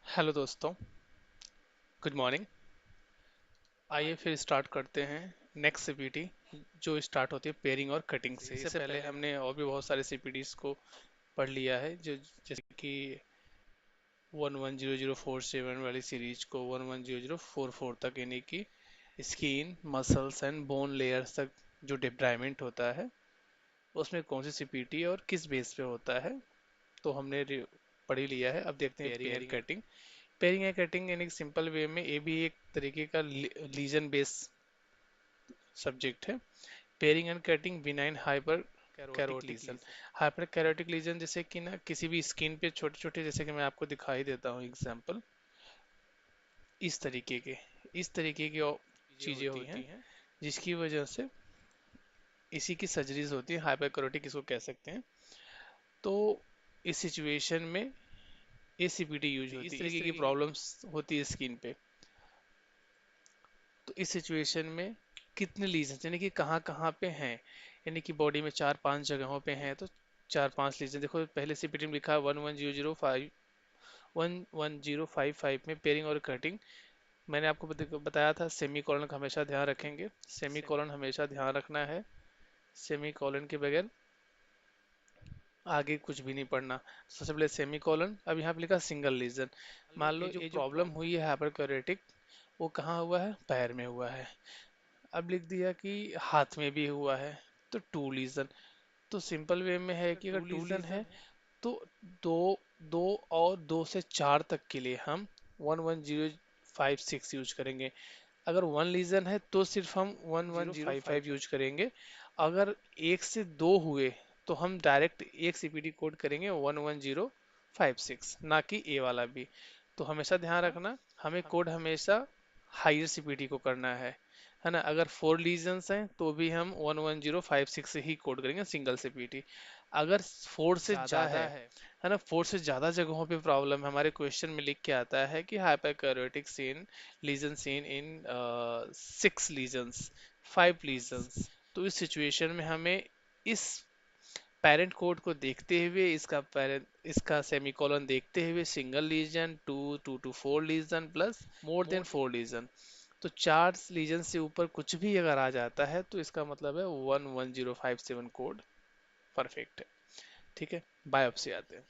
Hello दोस्तों, good morning. आइए फिर स्टार्ट करते हैं नेक्स्ट सीपीटी जो स्टार्ट होती है पेयरिंग और कटिंग से। इससे पहले हमने और भी बहुत सारे सीपीटीज को पढ़ लिया है, जो जैसे कि 110047 वाली सीरीज को 110044 तक, यानी कि skin muscles and bone layers तक जो डिप्राइमेंट होता है उसमें कौन सी सीपीटी और किस बेस पे होता है, तो हमने पढ़ ही लिया है। अब देखते हैं paring and cutting. Paring and cutting यानी सिंपल वे में ये भी एक तरीके का लीजन बेस सब्जेक्ट है। Paring and cutting benign hyper keratotic lesion. Hyper keratotic lesion जैसे कि ना किसी भी स्किन पे छोटे छोटे, जैसे कि मैं आपको दिखाई देता हूँ एग्जांपल, इस तरीके के इस तरीके की चीजें होती हैं जिसकी वजह से इसी की सर्जरीज होती है, हाइपर कैरोटिक इसको कह सकते हैं। तो इस सिचुएशन में एसीपीटी यूज होती है, इस तरीके की प्रॉब्लम्स होती है स्किन पे। तो इस सिचुएशन में कितने लीजन यानी कि कहाँ कहाँ पे हैं, यानी कि बॉडी में चार पांच जगहों पे हैं, तो चार पांच लीजन देखो। पहले सीपीटी में लिखा है 110055 में पेयरिंग और कटिंग। मैंने आपको बताया था सेमी कॉलन का हमेशा ध्यान रखेंगे, सेमी कॉलन हमेशा ध्यान रखना है। सेमी कॉलन के बगैर आगे कुछ भी नहीं पढ़ना। सबसे पहले सेमी कॉलन। अब यहाँ पे लिखा सिंगल लीजन। मान लो ये जो प्रॉब्लम हुई है हाइपरक्यूरेटिक, वो कहाँ हुआ है, पैर में हुआ है। अब लिख दिया कि हाथ में भी हुआ है, तो टू लीजन। तो सिंपल वे में है कि अगर टू लीजन है तो दो दो और दो से चार तक के लिए हम 11056 यूज करेंगे। अगर वन लीजन है तो सिर्फ हम 1155 यूज करेंगे। अगर एक से दो हुए तो हम डायरेक्ट एक सीपीटी कोड करेंगे 11056, ना कि ए वाला भी। तो हमेशा ध्यान रखना, हमें कोड हमेशा हायर सीपीटी को करना है ना। अगर फोर लीजन्स हैं तो भी हम 11056 से ही कोड करेंगे सिंगल सीपीटी। अगर फोर से ज्यादा है ना, फोर से ज्यादा जगहों पे प्रॉब्लम है, हमारे क्वेश्चन में लिख के आता है कि hyperkeratotic seen lesion seen in six lesions, five lesions. तो इस सिचुएशन में हमें इस पेरेंट कोड को देखते हुए, इसका सेमीकोलन देखते हुए, single lesion, two to four lesion plus more than four lesion, तो चार लीजन से ऊपर कुछ भी अगर आ जाता है तो इसका मतलब है 11057 कोड परफेक्ट है। ठीक है, बायोप्सी आते हैं।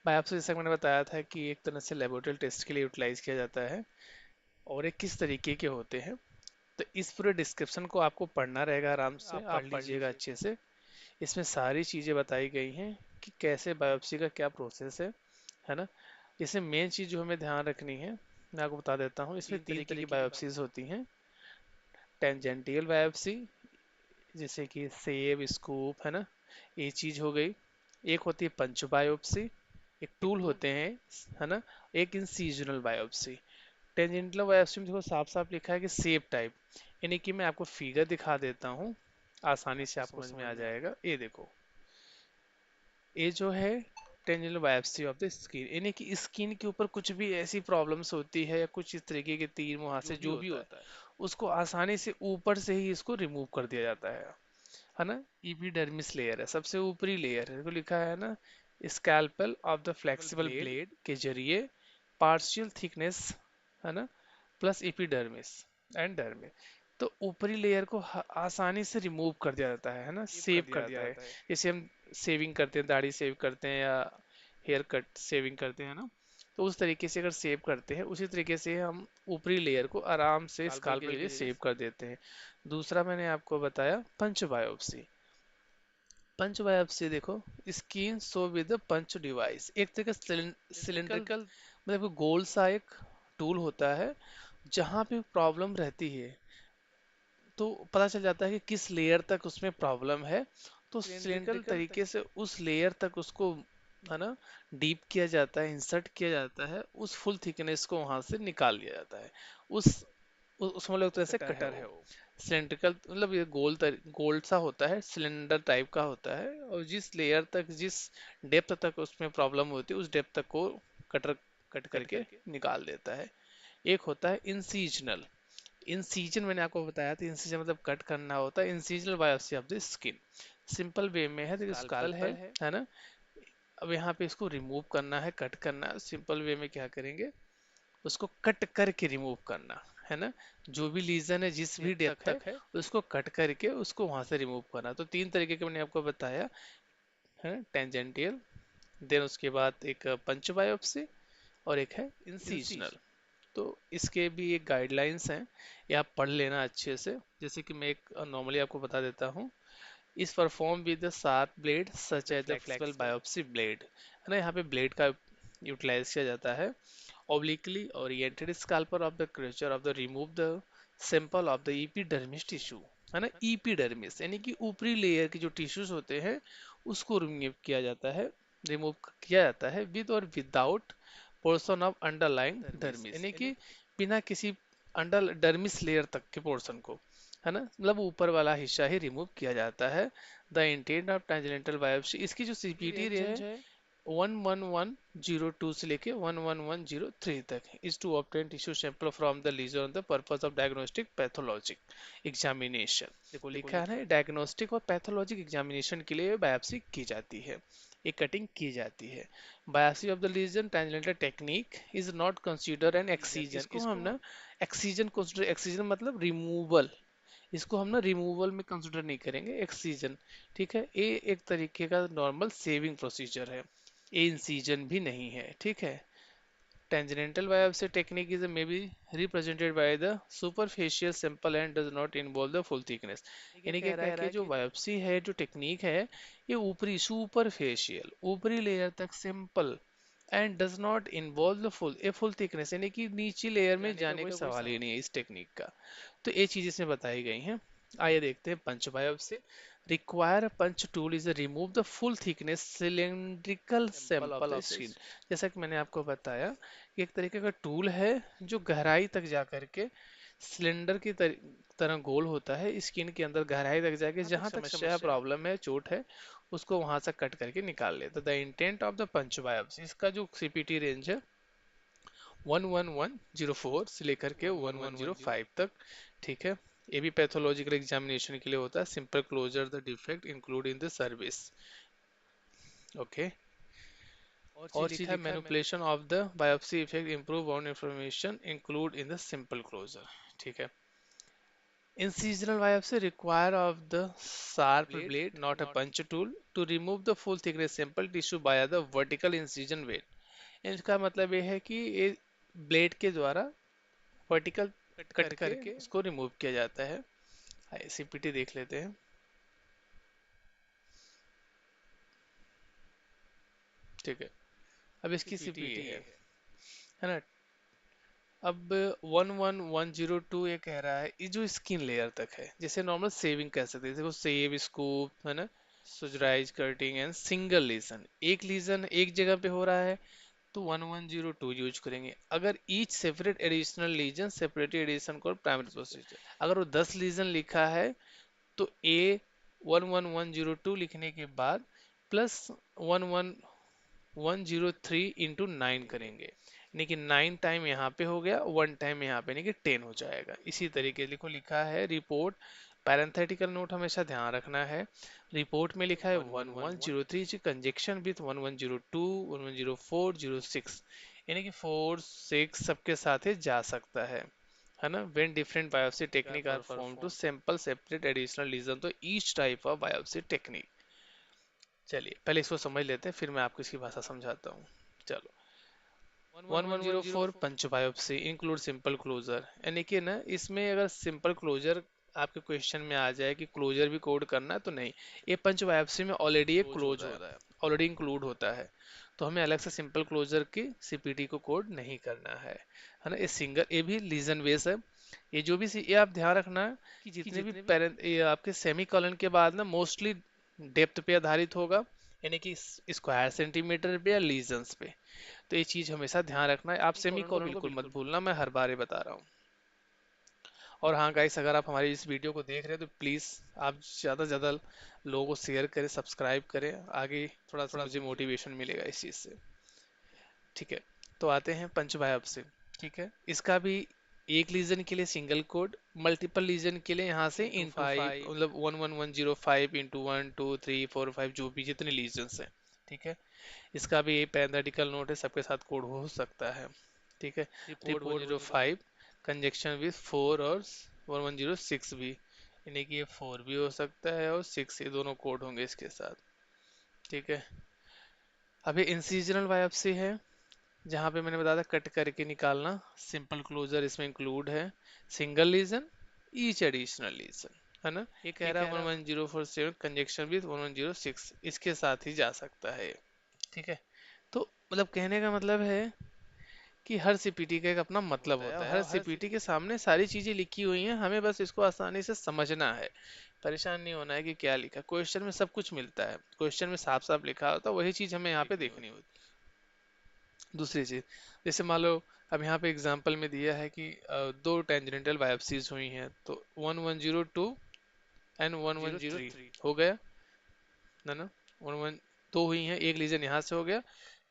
बायोप्सी जैसा कि मैंने बताया था कि एक तरह से लेबोरेटरी टेस्ट के लिए यूटिलाइज किया जाता है, और ये किस तरीके के होते हैं। तो इस पूरे डिस्क्रिप्शन को आपको पढ़ना रहेगा, आराम से आप पढ़ लीजिएगा अच्छे से। इसमें सारी चीज़ें बताई गई हैं कि कैसे बायोप्सी का क्या प्रोसेस है ना। इसमें मेन चीज़ जो हमें ध्यान रखनी है, मैं आपको बता देता हूँ। इसमें तीन तरीके की बायोप्सीज होती हैं। टेंजेंटियल बायोप्सी, जैसे कि सेब स्कूप, है ना, ये चीज़ हो गई। एक होती है पंच बायोप्सी, एक टूल होते हैं, है ना। एक इंसिजनल बायोप्सी। टेंजेंटियल बायोप्सी में देखो साफ साफ लिखा है कि सेब टाइप, यानी कि मैं आपको फिगर दिखा देता हूँ, आसानी से आपको समझ में आ जाएगा। ये देखो, ये जो है tangential biopsy of the skin, यानी कि स्किन के ऊपर कुछ भी ऐसी प्रॉब्लम्स होती है या कुछ इस तरीके के तीर मुहासे जो भी होता है, उसको आसानी से ऊपर से ही इसको रिमूव कर दिया जाता है ना। एपिडर्मिस लेयर है, सबसे ऊपरी लेयर है, देखो लिखा है ना, scalpel of the flexible blade के जरिए पार्शियल थिकनेस, है ना, प्लस एपिडर्मिस एंड डर्मिस। तो ऊपरी लेयर को आसानी से रिमूव कर दिया जाता है ना, सेव कर दिया जाता है। जैसे हम सेविंग करते हैं, दाढ़ी सेव करते हैं या हेयर कट सेविंग करते हैं ना, तो उस तरीके से अगर सेव करते हैं, उसी तरीके से हम ऊपरी लेयर को आराम से स्काल्प के जरिए सेव कर देते हैं। दूसरा मैंने आपको बताया पंच बायोप्सी। पंच बायोप्सी देखो, skin so with punch device, एक तरह का सिलिंड्रिकल, मतलब गोल सा एक टूल होता है। जहाँ पे प्रॉब्लम रहती है तो पता चल जाता है कि किस लेयर तक उसमें प्रॉब्लम है, तो सिलिंड्रिकल तरीके से उस लेयर तक उसको, है ना, डीप किया जाता है, इंसर्ट किया जाता है, उस फुल थिकनेस को वहां से निकाल लिया जाता है। उस उसमें लोग तरह से कटर है वो। सिलेंड्रिकल मतलब ये गोल सा होता है, सिलेंडर टाइप का होता है, और जिस लेयर तक, जिस डेप्थ तक उसमें प्रॉब्लम होती है, उस डेप्थ तक को कटर कट करके निकाल देता है। एक होता है इंसीजनल। इंसीजन मैंने आपको बताया था, इंसीजन मतलब कट करना होता है। Incisional biopsy of the skin simple way में है, देखिए स्कैल्पल है ना। अब यहाँ पे इसको रिमूव करना है, कट करना है। सिंपल वे में क्या करेंगे, उसको कट करके रिमूव करना है ना। जो भी लीजन है जिस भी डेप्थ तक है उसको कट करके उसको वहां से रिमूव करना। तो तीन तरीके के मैंने आपको बताया है, टेंजेंटियल, देन उसके बाद एक पंच बायोप्सी और एक है इंसिजनल। तो इसके भी एक गाइडलाइंस हैं, ये आप पढ़ लेना अच्छे से। जैसे कि मैं एक नॉर्मली आपको बता देता हूँ, is perform with the sharp blade such as the flexible biopsy blade, है ना। यहाँ पे ब्लेड का यूटिलाइज किया जाता है। obliquely oriented scalpel of the creature of the remove the sample of the epidermis tissue, है ना। epidermis यानी कि ऊपरी लेयर के जो टिश्यूज होते हैं उसको रिमूव किया जाता है विद और without portion of underlying dermis, यानी कि बिना किसी अंडर डर्मिस लेयर तक के पोर्शन को, है ना, मतलब ऊपर वाला हिस्सा ही रिमूव किया जाता है। द इंटेंट ऑफ टेंजेंटल बायोप्सी, इसकी जो सीपीटी रेंज है 11102 से लेके 11103 तक is to obtain tissue sample from the lesion on the purpose of diagnostic pathologic examination। देखो लिखा है ना, डायग्नोस्टिक और पैथोलॉजिक एग्जामिनेशन के लिए बायोप्सी की जाती है, एक कटिंग की जाती है। Biopsy of the lesion tangential technique is not consider an excision, इसको हम ना एक्सीजन कंसीडर, एक्सीजन मतलब रिमूवल, इसको हम ना रिमूवल में कंसिडर नहीं करेंगे, एक्सीजन, ठीक है। ये एक तरीके का नॉर्मल सेविंग प्रोसीजर है, ये इंसीजन भी नहीं है, ठीक है। Tangential biopsy technique is may be represented by the superficial simple and does not involve the full thickness, यानी क्या कह रहा है कि जो बायोप्सी है, जो टेक्निक है, ये ऊपरी सुपरफिशियल ऊपरी लेयर तक simple and does not involve the full a full thickness, यानी कि नीची लेयर में जाने का सवाल ही नहीं है इस टेक्निक का। तो ये चीज इसमें बताई गई हैं। आइए देखते हैं punch biopsy. Require punch tool is remove the full thickness cylindrical sample of skin. जैसा कि मैंने आपको बताया कि एक तरीके का टूल है जो गहराई तक जा करके सिलेंडर की तरह गोल होता है, स्किन के अंदर गहराई तक जाके जहां तक समस्या प्रॉब्लम है, चोट है, उसको वहां से कट करके निकाल लेता। The intent of the punch biopsy, इसका जो सीपीटी रेंज है 11104 से लेकर के 1105 तक, ठीक है। ये भी पैथोलॉजिकल एग्जामिनेशन के लिए होता है। Simple closure the defect include in the service, okay. और चीज है manipulation of the biopsy effect improve on information include in the simple closure, ठीक है। Incisional biopsy require of the sharp blade, not a punch tool, to remove the full thickness sample tissue via the vertical incision way। इसका मतलब ये है कि ये blade के द्वारा वर्टिकल कट करके उसको रिमूव किया जाता है। सीपीटी देख लेते हैं, ठीक है। अब इसकी सीपीटी है ना। अब 11102 ये कह रहा है ये जो स्किन लेयर तक है, जैसे नॉर्मल सेविंग कह सकते हैं, देखो सेव, स्कूप, है ना, सुजराइज, कटिंग एंड सिंगल लीजन, एक लीजन एक जगह पे हो रहा है तो 1102 यूज करेंगे। अगर each separate additional lesion separately addition को प्राइमरी प्रोसीजर, अगर वो 10 लीजन लिखा है तो ए 11102 लिखने के बाद प्लस 11103 इंटू 9 करेंगे, यानी कि 9 टाइम यहाँ पे हो गया, 1 टाइम यहाँ पे, यानी कि 10 हो जाएगा। इसी तरीके से लिखा है रिपोर्ट, पैरेंथेटिकल नोट हमेशा ध्यान रखना है। रिपोर्ट में लिखा है 1103 कंजेक्शन विथ 1102 1104 06, यानी कि 4 6 सबके साथ ही जा सकता है ना। When different biopsy technique are perform to sample separate additional lesion, तो each type of biopsy technique. चलिए पहले इसको समझ लेते हैं, फिर मैं आपको इसकी भाषा समझाता हूँ। चलो, 1104 पंच बायोप्सी इंक्लूड सिंपल क्लोजर, यानी कि ना इसमें अगर सिंपल क्लोजर आपके क्वेश्चन में आ जाए कि क्लोजर भी कोड करना है तो नहीं, ये पंच बायोप्सी में ऑलरेडी ये क्लोज होता है, ऑलरेडी इंक्लूड होता है, तो हमें अलग से सिंपल क्लोजर की सीपीटी को कोड नहीं करना है ना। ये सिंगल, ये भी लीजन बेस है। ये जो भी ये आप ध्यान रखना कि जितने भी पेरेंट ये आपके सेमी कॉलन के बाद ना मोस्टली डेप्थ पे आधारित होगा, यानी कि स्क्वायर सेंटीमीटर पे या लीजन्स पे। तो ये चीज हमेशा ध्यान रखना है, आप सेमी कॉलन को बिल्कुल मत भूलना, मैं हर बार ये बता रहा हूँ। और हाँ गाइस, अगर आप हमारी इस वीडियो को देख रहे हैं तो प्लीज़ आप ज़्यादा से ज़्यादा लोगों को शेयर करें, सब्सक्राइब करें, आगे थोड़ा सा मुझे मोटिवेशन मिलेगा इस चीज़ से, ठीक है। तो आते हैं पंच बायोप्सी, ठीक है। इसका भी एक लीजन के लिए सिंगल कोड, मल्टीपल लीजन के लिए यहाँ से इंटू 5, मतलब 11105 इंटू 1 2 3 4 5 जो भी जितने लीजन्स हैं, ठीक है। इसका भी पैरेंथेटिकल नोट है, सबके साथ कोड हो सकता है, ठीक है। रिपोर्ट 105 कंजक्शन विथ 4 और 1106 भी, यानी कि ये 4 भी हो सकता है और 6, ये दोनों कोड होंगे इसके साथ। ठीक है। अभी इंसिजनल बायोप्सी है, जहाँ पे मैंने बताया था कट करके निकालना। सिंपल क्लोजर इसमें इंक्लूड है, single lesion, each additional lesion, है ना। ये कह रहा है 11047 कंजक्शन विद 1106, इसके साथ ही जा सकता है। ठीक है। तो मतलब कहने का मतलब है कि हर सीपीटी का एक अपना मतलब होता है, हर सीपीटी के सामने सारी चीजें लिखी हुई हैं, हमें बस इसको आसानी से समझना है, परेशान नहीं होना है कि क्या लिखा। क्वेश्चन में सब कुछ मिलता है, क्वेश्चन में साफ साफ लिखा होता है, वही चीज हमें यहाँ पे देखनी होती है। दूसरी चीज, जैसे मान लो अब यहाँ पे एग्जांपल में दिया है कि दो टेंजेंटल बायोप्सीज हुई हैं, तो 1102 एंड 1103 हो गया ना। 11 दो हुई हैं, एक लीजन यहाँ से हो गया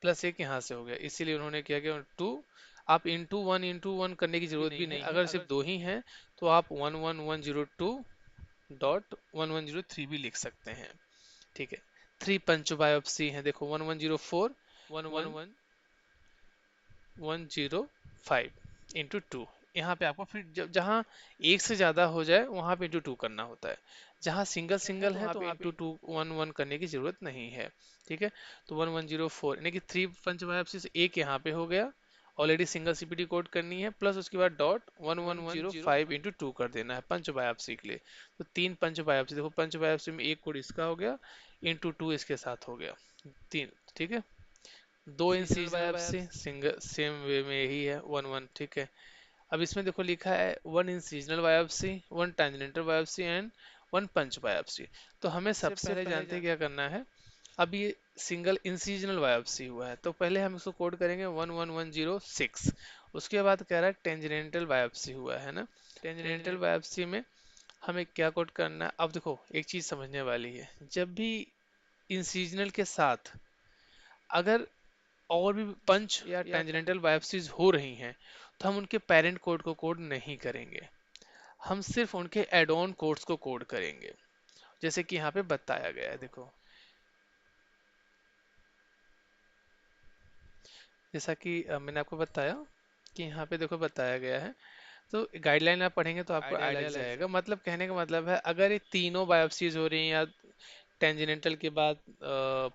प्लस एक यहाँ से हो गया, इसीलिए उन्होंने क्या किया, टू। आप इंटू वन करने की जरूरत भी नहीं है, अगर सिर्फ दो ही हैं तो आप 11102.1103 भी लिख सकते हैं। ठीक है। थ्री पंच बायोप्सी है, देखो 1104 11105 इंटू टू। यहाँ पे आपको फिर जहाँ एक से ज्यादा हो जाए वहां पे इंटू टू करना होता है, जहाँ सिंगल सिंगल है तो इंटू टू वन वन करने की जरूरत नहीं है। ठीक है। तो 1104 यानी कि थ्री पंच बायोप्सी से एक यहाँ पे हो गया, ऑलरेडी सिंगल सीपीटी कोड करनी है, प्लस उसके बाद डॉट 1105 इंटू टू कर देना है पंच बायोप्सी के लिए। तो तीन पंच बायोप्सी, देखो पंच बायोप्सी में एक कोड इसका हो गया, इंटू टू इसके साथ हो गया, तीन। ठीक है। दो incisional biopsy single same way में यही है, वन वन। ठीक है। अब इसमें देखो लिखा है one incisional biopsy, one tangential biopsy and one punch biopsy. तो हमें सबसे पहले जानते हैं क्या करना है। अब ये सिंगल इंसिजनल बायोप्सी हुआ है, तो पहले हम इसको कोड करेंगे 11106। उसके बाद कह रहा है टेंजेंटल बायोप्सी हुआ है ना, टेंजेंटल बायोप्सी में हमें क्या कोड करना है। अब देखो एक चीज समझने वाली है, जब भी इंसिजनल के साथ अगर और भी पंच या टेंजेंटल बायोप्सीज हो रही हैं, तो हम उनके पेरेंट कोड को कोड नहीं करेंगे, हम सिर्फ उनके एड ऑन कोड्स को कोड करेंगे, जैसे कि यहाँ पे बताया गया है। देखो जैसा कि मैंने आपको बताया कि यहाँ पे देखो बताया गया है, तो गाइडलाइन आप पढ़ेंगे तो आपको आइडिया लग जाएगा। मतलब कहने का मतलब है अगर ये तीनों बायोप्सीज हो रही हैं या टेंजेंटल के बाद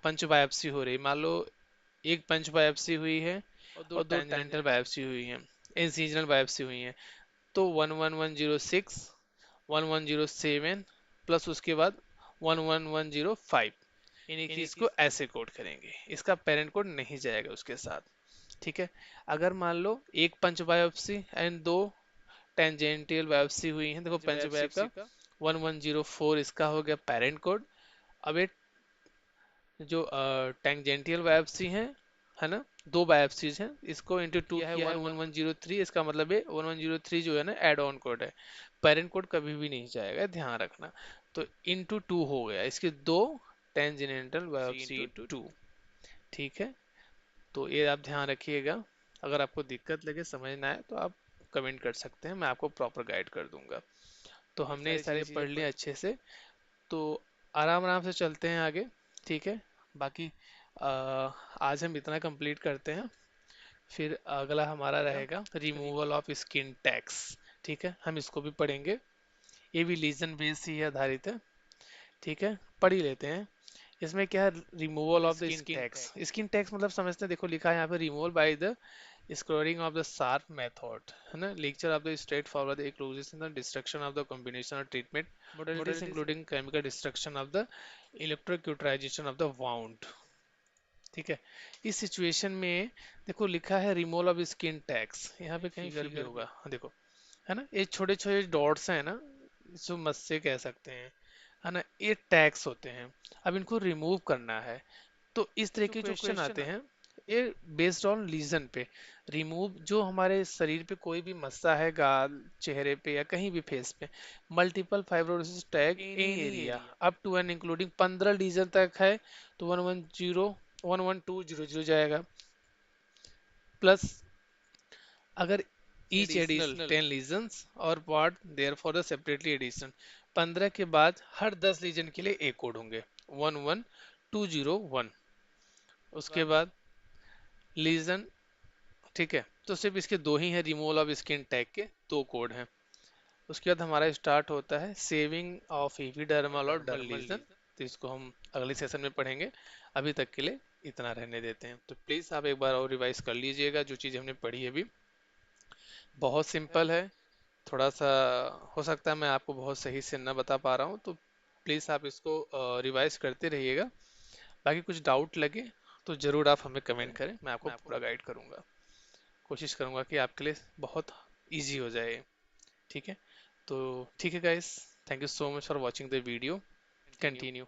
पंच बायोप्सी हो रही है, मान लो एक पंच बायोप्सी हुई है और दो टेंजेंटल बायोप्सी हुई है, इंसिजनल बायोप्सी हुई है, तो 11106 1107 प्लस उसके बाद 11105, यानी कि इसको ऐसे कोड करेंगे, इसका पेरेंट कोड नहीं जाएगा उसके साथ। ठीक है। अगर मान लो एक पंच बायोप्सी एंड दो टेंजेंटियल बायोप्सी हुई है, देखो पंच बायोप्सी का 1104 इसका हो गया पेरेंट कोड। अब ये जो टेंजेंटियल बायोप्सी है ना, दो बायोप्सीज हैं, इसको इंटू टू किया है 1103, इसका मतलब है 1103 जो है ना एड ऑन कोड है, पेरेंट कोड कभी भी नहीं जाएगा, ध्यान रखना। तो इंटू टू हो गया, इसके दो टेंजेंटल बायोप्सी टू। ठीक है। तो ये आप ध्यान रखिएगा, अगर आपको दिक्कत लगे समझना है तो आप कमेंट कर सकते हैं, मैं आपको प्रॉपर गाइड कर दूंगा। तो हमने ये सारी पढ़ लिया अच्छे से, तो आराम आराम से चलते हैं आगे। ठीक है। बाकी आज हम इतना कंप्लीट करते हैं, फिर अगला हमारा रहेगा रिमूवल ऑफ स्किन टैक्स। ठीक है, हम इसको भी पढ़ेंगे, ये भी लीजन बेस ही आधारित है। ठीक है, पढ़ ही लेते हैं। इसमें क्या है, removal of the skin tax. Skin tax मतलब समझते हैं, देखो लिखा है यहाँ पे removal by the scrolling of the sharp method, है ना, lecture of the straightforward inclusion the destruction of the combination of treatment modalities including chemical destruction of the electrocauterization of the wound। ठीक है। इस सिचुएशन में देखो लिखा है removal of skin tags, यहाँ पे कहीं फिगर भी होगा, हाँ देखो, है ना, ये छोटे छोटे डॉट्स हैं ना, जो मस्से कह सकते हैं, है ना, ये टैग्स होते हैं। अब इनको रिमूव करना है, तो इस तरह के क्वेश्चन आते हैं, ये बेस्ड ऑन लीजन पे। रिमूव जो हमारे शरीर पे कोई भी मस्सा है, गाल, चेहरे पे या कहीं भी फेस पे, multiple fibrosis tag any area up to and including 15 lesion तक है, तो 11200 जाएगा, प्लस अगर ईच एडिशनल 10 लीजन्स और part there for the separately addition, 15 के बाद हर 10 लीजन के लिए एक कोड होंगे 11201। उसके बाद लीजन, ठीक है, तो सिर्फ इसके दो ही हैं, रिमूवल ऑफ स्किन टैग के दो कोड हैं। उसके बाद हमारा स्टार्ट होता है सेविंग ऑफ एपिडर्मल और डर्मल लीजन। तो इसको हम अगले सेशन में पढ़ेंगे, अभी तक के लिए इतना रहने देते हैं। तो प्लीज़ आप एक बार और रिवाइज कर लीजिएगा जो चीज़ हमने पढ़ी है अभी। बहुत सिंपल है, थोड़ा सा हो सकता है मैं आपको बहुत सही से न बता पा रहा हूँ, तो प्लीज़ आप इसको रिवाइज करते रहिएगा। बाकी कुछ डाउट लगे तो ज़रूर आप हमें कमेंट करें, मैं आपको पूरा गाइड करूँगा। कोशिश करूँगा कि आपके लिए बहुत इजी हो जाए। ठीक है, तो ठीक है guys, thank you so much for watching the video. Continue.